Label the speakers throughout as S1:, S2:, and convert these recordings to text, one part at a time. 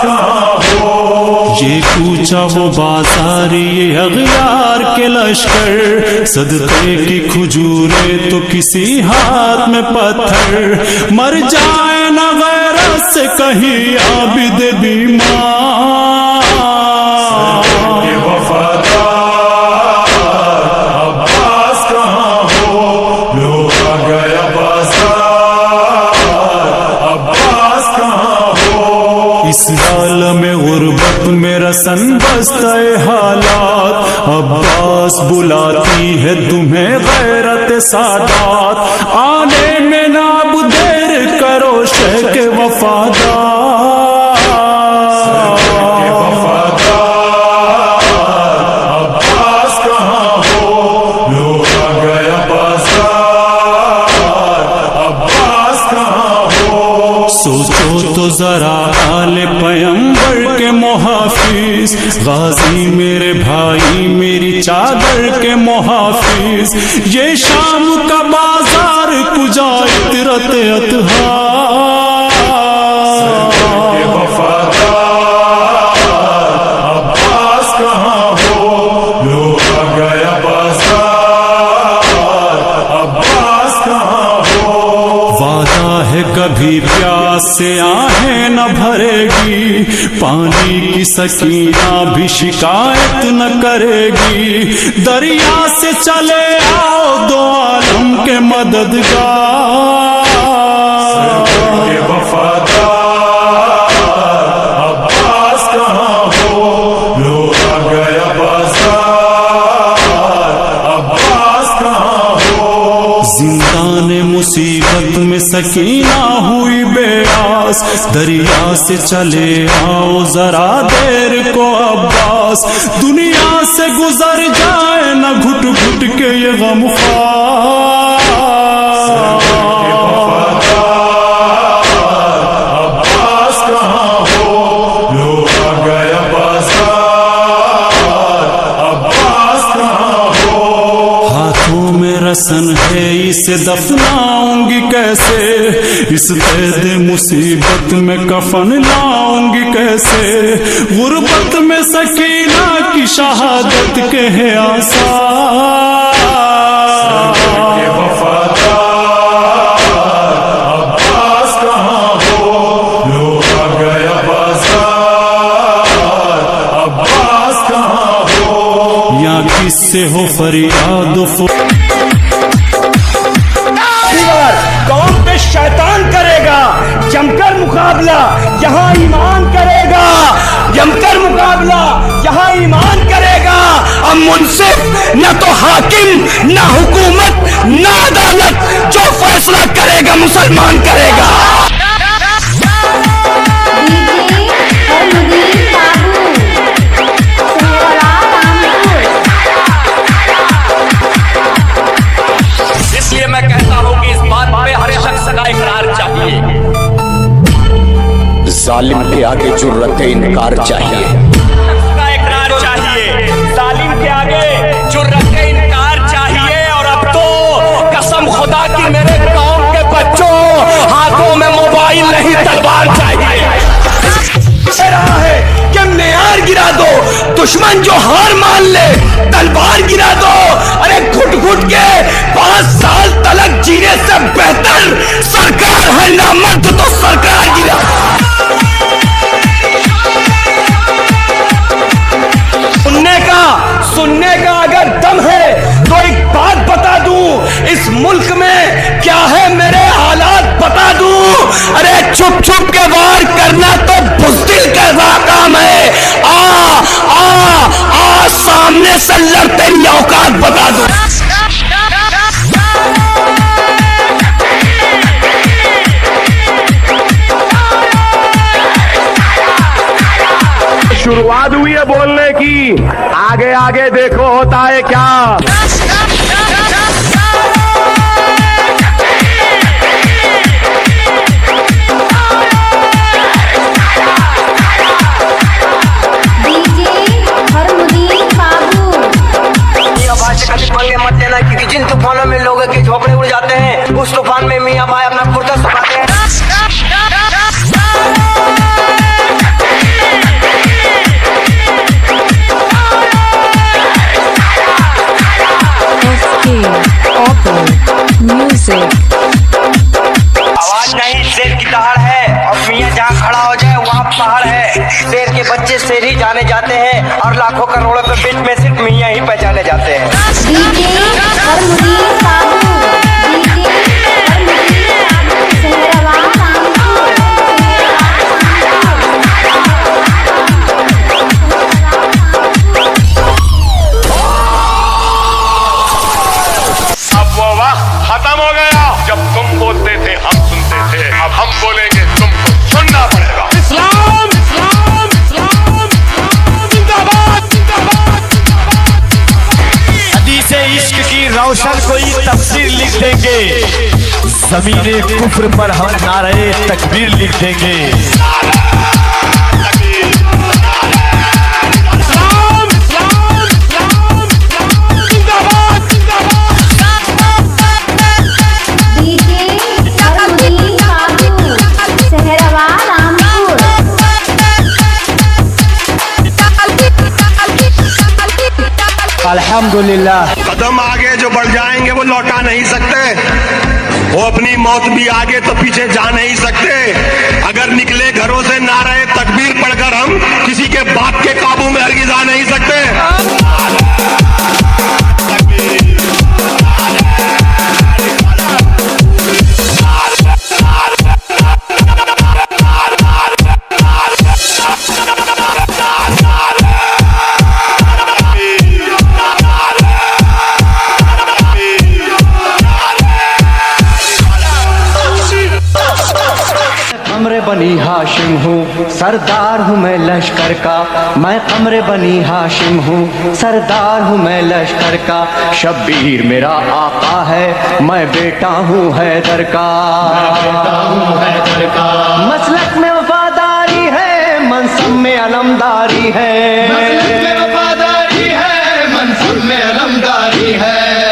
S1: कहाँ हो।
S2: یہ کوچا وہ بازار یہ اغیار کے لشکر، صدقے کی کھجوریں تو کسی ہاتھ میں پتھر، مر جائے نہ غیرت سے کہیں عابد بیمار۔
S1: یہ وفادار عباس کہاں ہو، لوگ آ گیا بازار عباس کہاں ہو۔
S2: اس عالم غربت میں رسن بستہ حالات، عباس بلاتی ہے تمہیں غیرت سادات، آنے میں ناب دیر کرو شیخ وفادار۔
S1: یہ وفادار عباس کہاں ہو، لوگ آ گیا بازار عباس کہاں ہو۔
S2: سوچو تو ذرا آل پیمبر کے محافظ، غازی میرے بھائی میری چادر کے محافظ، یہ شام کا بازار کجا عطرت اطہار۔
S1: یہ وفادار عباس کہاں ہو، لوگ آ گیا بازار عباس کہاں ہو۔
S2: وعدہ ہے کبھی پیاس سے آہیں نہ بھرے گی، پانی کی سکینہ بھی شکایت نہ کرے گی، دریا سے چلے آؤ دو عالم کے مددگار۔
S1: یہ وفادار عباس کہاں ہو، لوگ آ گیا بازار عباس کہاں ہو۔
S2: زندان مصیبت میں سکینہ ہوئی بے آس، دریا سے چلے آؤ ذرا دیر کو عباس، دنیا سے گزر جائے نہ گھٹ گھٹ کے یہ غم خوار۔
S1: یہ وفادار عباس کہاں ہو، لوگ آ گیا بازار عباس کہاں ہو۔
S2: ہاتھوں میں رسن ہے اسے دفناؤں گی کیسے، اس قید مصیبت میں کفن لاؤں گی کیسے، غربت میں سکینہ کی شہادت کے ہے آثار۔
S1: یہ وفادار عباس کہاں ہو، لوگ آ گیا بازار عباس کہاں ہو۔
S2: یا کس سے ہو فریاد و
S3: قوم پہ شیطان کرے گا جم کر مقابلہ، یہاں ایمان کرے گا جم کر مقابلہ، یہاں ایمان کرے گا۔ اب منصف نہ تو حاکم نہ حکومت نہ عدالت، جو فیصلہ کرے گا مسلمان کرے گا۔
S4: اس لیے میں کہتا ہوں کہ اس بات پہ ہر شخص کا اقرار چاہیے،
S3: ظالم کے آگے جرأت انکار چاہیے،
S4: شخص کا اقرار چاہیے، ظالم کے آگے جرأت انکار چاہیے۔ اور اب تو قسم خدا کی میرے قوم کے بچوں، ہاتھوں میں موبائل نہیں تلوار چاہیے۔
S3: رہا ہے کہ معیار گرا دو، دشمن جو ہار مان لے تلوار گرا دو۔ ارے گھٹ گھٹ کے 5 سال تلک جینے سے بہتر سرکار ہے نامرد تو سرکار گرا۔ سننے کا اگر دم ہے تو ایک بات بتا دوں، اس ملک میں کیا ہے میرے حالات بتا دوں۔ ارے چھپ چھپ کے وار کرنا تو بزدل کا کام ہے، آ سامنے سے لڑ تیری اوقات بتا دوں۔
S5: شروعات ہوئی ہے بولنے کی، آگے آگے دیکھو ہوتا ہے کیا۔
S6: مت لینا، کیونکہ جن طوفانوں میں لوگوں کے جھوپڑے اڑ جاتے ہیں، اس طوفان میں میاں بھائی اپنا کرتا سکھاتے ہیں۔ पहाड़ है। शेर के बच्चे शेर ही जाने जाते हैं और लाखों करोड़ों के बीच में सिर्फ मियाँ ही पहचाने जाते हैं।
S7: डीजे हरमुदीन बाबू, डीजे हरमुदीन बाबू, सेहरवा
S5: अब वो वक्त खत्म हो गया जब तुम बोलते थे हम सुनते थे। अब हम बोलेंगे तुमको सुनना पड़ेगा। इस्लाम इस्लाम इस्लाम जिंदाबाद जिंदाबाद जिंदाबाद।
S3: हदीसे इश्क की रोशन कोई तफसीर लिख देंगे, ज़मीने कुफ्र पर हम नारे तकबीर लिख देंगे। अल्हम्दुलिल्लाह।
S5: कदम आगे जो बढ़ जाएंगे वो लौटा नहीं सकते। वो अपनी मौत भी आगे तो पीछे जा नहीं सकते। अगर निकले घरों से नारे तकबीर पढ़कर हम किसी के बाप के काबू में हरगिज़ आ नहीं सकते।
S3: कमरे बनी हाशिम हूँ, सरदार हूँ मैं लश्कर का। मैं कमरे बनी हाशिम हूँ, सरदार हूँ मैं लश्कर का। शब्बीर मेरा आका है, मैं बेटा हूँ हैदर का। मसलक में वफादारी है, मनसब में अलमदारी है।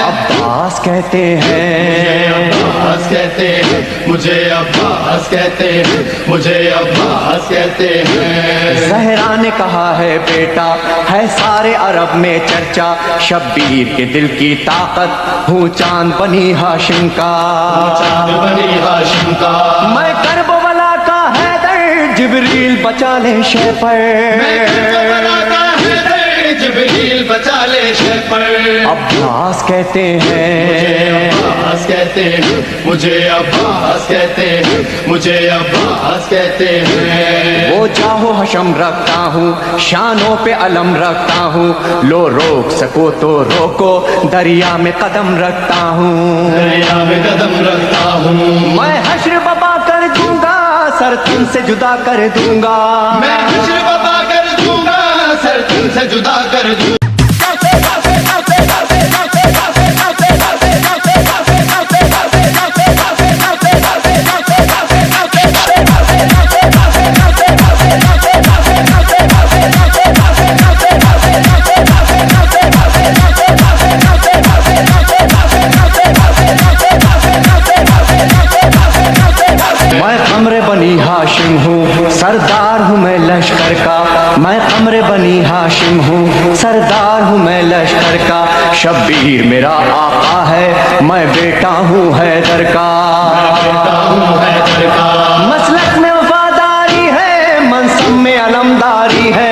S3: अब्बास कहते हैं,
S8: अब्बास कहते हैं, मुझे अब्बास कहते हैं, मुझे अब्बास कहते हैं।
S3: ज़हरा ने कहा है बेटा, है सारे अरब में चर्चा। शब्बीर के दिल की ताकत हूँ चांद बनी हाशिम का।
S8: चांद बनी हाशिम का।
S3: मैं करबला का हैदर, जिब्रील बचा ले शे
S8: जिब्रील बचा ले शे पर।
S3: अब्बास कहते हैं,
S8: अब्बास कहते हैं, मुझे अब्बास कहते हैं, मुझे अब्बास कहते हैं।
S3: वो जाहो हशम रखता हूँ, शानों पे अलम रखता हूँ। लो रोक सको तो रोको, दरिया में कदम रखता हूँ।
S8: दरिया में कदम रखता हूँ।
S3: मैं हश्र बबा कर दूंगा, सर तुमसे जुदा कर दूंगा।
S8: मैं हश्र बबा कर दूंगा, सर तुमसे जुदा कर दूंगा।
S3: मैं कमरे बनी हाशिम हूँ, सरदार हूँ मैं लश्कर का। मैं कमरे बनी हाशिम हूँ, सरदार हूँ मैं लश्कर का। शब्बीर मेरा आका है, मैं बेटा हूँ हैदर का। मसलक में वफादारी है, मनसब में अलमदारी है।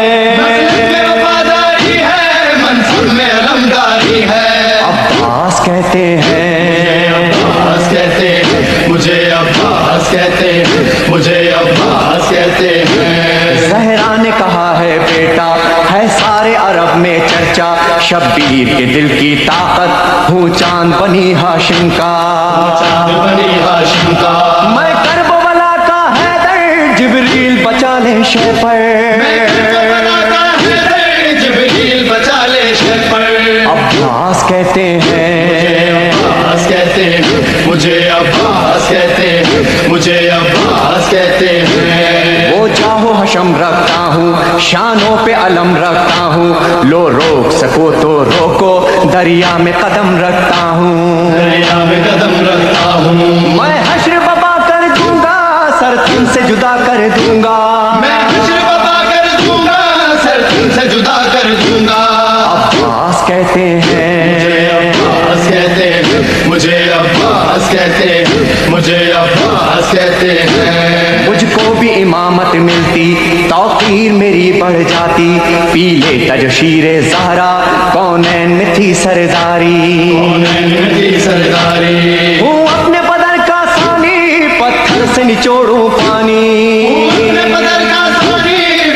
S8: मंसूर में अलमदारी है।
S3: अब्बास कहते हैं,
S8: अब्बास कहते हैं, मुझे अब्बास कहते हैं, मुझे अब्बास कहते हैं।
S3: ज़हरा ने कहा है बेटा, है सारे अरब में चर्चा। शब्बीर के दिल की ताकत हूँ चांद बनी हाशिम का।
S8: चांद बनी हाशिम का।
S3: मैं करबला का हैदर, जिब्रील बचा ले शे
S8: जिब्रील बचा ले शे पर।
S3: अब्बास कहते हैं,
S8: अब्बास कहते हैं, मुझे अब्बास कहते हैं, मुझे अब्बास कहते हैं।
S3: वो जाहो हशम रखता हूँ, शानों पे अलम रखता हूँ। लो रोक सको तो रोको, दरिया में कदम रखता हूँ।
S8: दरिया में कदम रखता हूँ।
S3: मैं हश्र बबा कर दूंगा, सर तुमसे जुदा कर दूंगा।
S8: मैं हश्र बबा कर दूंगा, सर तुमसे जुदा कर दूंगा।
S3: अब्बास कहते हैं,
S8: अब्बास कहते हैं, मुझे अब्बास कहते हैं, मुझे अब्बास कहते हैं।
S3: मुझको भी इमामत मिलती
S6: तौकीर मेरी बढ़ जाती, पी लेता जो शीरे ज़हरा, कौनैन में थी सरदारी। हूँ अपने बदन का सानी, पत्थर से निचोड़ूं पानी,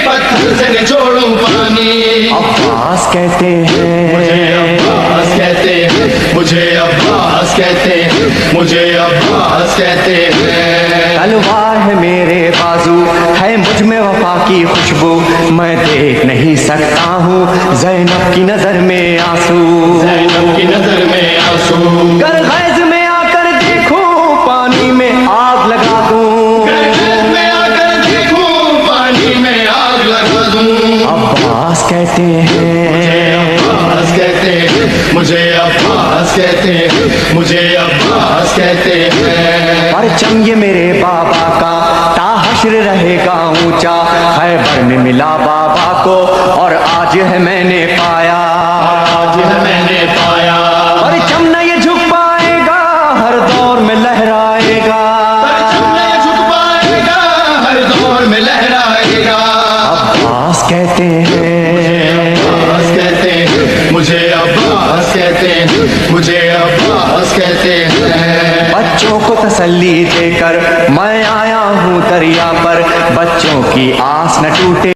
S8: पत्थर से निचोड़ूं पानी।
S6: अब्बास कहते हैं,
S8: अब्बास कहते हैं, मुझे अब्बास कहते हैं, मुझे अब्बास कहते हैं।
S6: तलवार है मेरे बाजू, है मुझ में वफा की खुशबू, मैं देख नहीं सकता हूँ ज़ैनब की नजर में आंसू।
S8: ज़ैनब की नजर में आंसू।
S6: कर गैज़ में आकर देखूं, पानी में आग लगा दूं,
S8: गैज़ में आकर देखूं, पानी में आग लगा दूं।
S6: अब्बास कहते हैं,
S8: अब्बास कहते हैं, मुझे अब्बास कहते हैं, मुझे अब्बास कहते हैं।
S6: परचम ये मेरे बाबा का ताहश्र रहेगा ऊंचा, खैबर में मिला बाबा को और आज है मैंने पाया,
S8: आज है मैंने पाया।
S6: परचम न ये झुक पाएगा, हर दौर में लहराएगा,
S8: परचम नहीं झुक पाएगा, हर दौर में लहराएगा।
S6: अब्बास कहते हैं,
S8: अब्बास कहते हैं, मुझे अब्बास कहते हैं, मुझे अब्बास कहते हैं।
S6: बच्चों को तसल्ली देकर मैं आया हूँ दरिया पर, बच्चों की आस न टूटे।